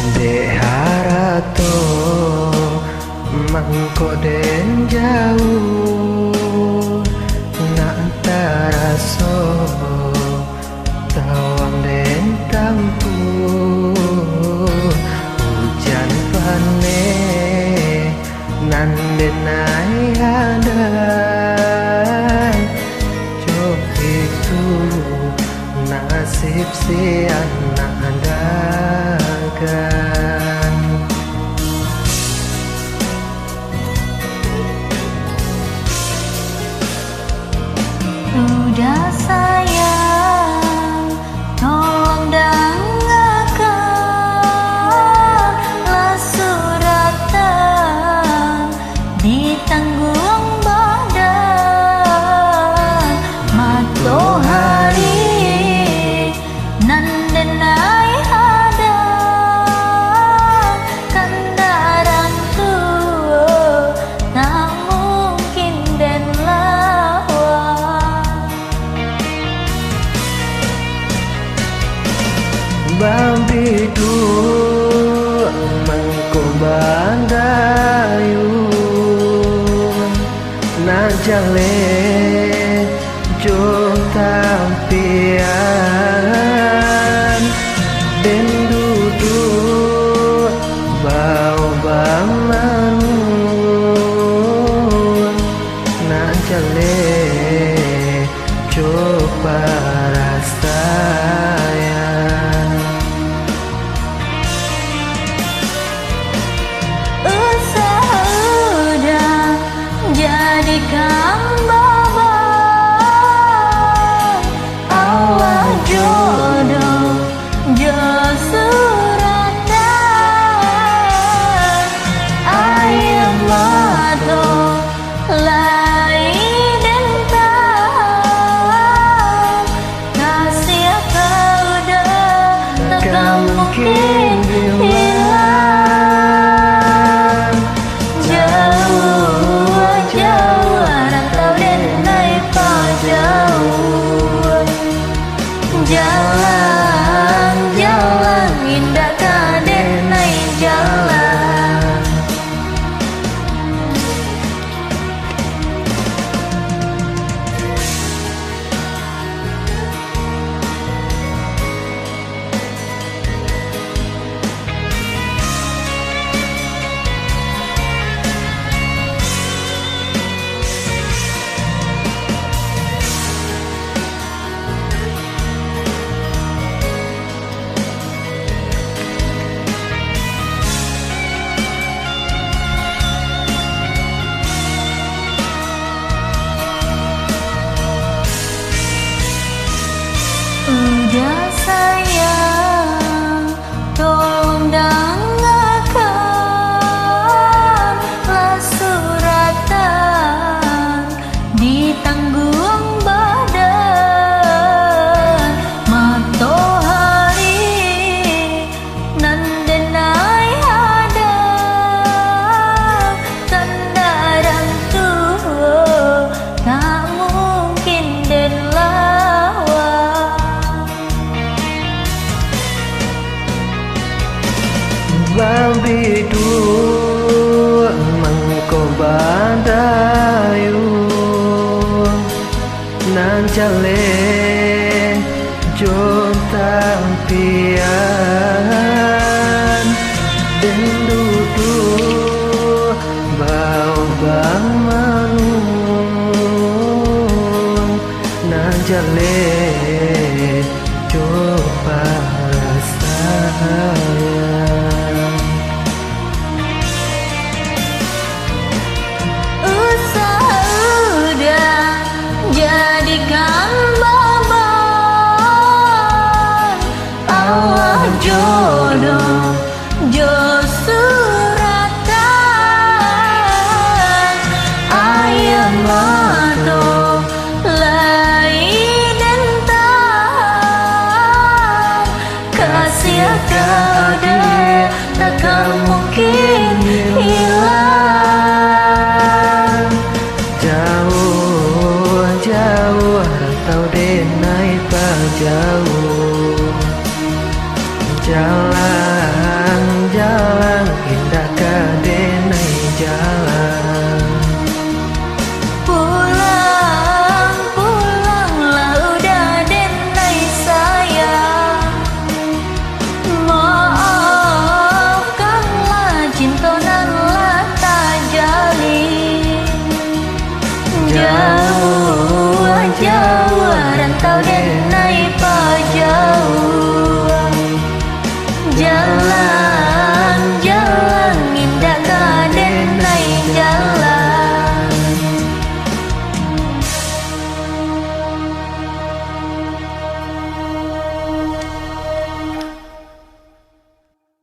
Dek harato mangko den jauh nak taraso tawang den tampu hujan pane nan denai hadang cok itu nasib si anak dagang. Udah sayang, tolong dengarkanlah suratan ditanggung badan matahari nan denai hadang kendaraan tua tak mungkin den Babi du mangko bandayu najale jo tampian den duduk bau bamanun najale jo parasaya. Jadikan babak Allah jodoh suratan ayam mato lain dentang kasih kau dah takkan mungkin hilang jauh jalan-jalan indah kaden naik jalan. Udah sayang, tolong dengarkanlah suratan ditanggung badan matahari nan denai hadang kendaraan tua tak mungkin den Babi du mangko bandayu nan jale jo tampian den duduk bau bamanun nan jale jo parasaya. Jadikan babak Allah jodoh suratan ayam mato lain dentang kasih kau dah takkan mungkin hilang jauh atau denai jauh jalan la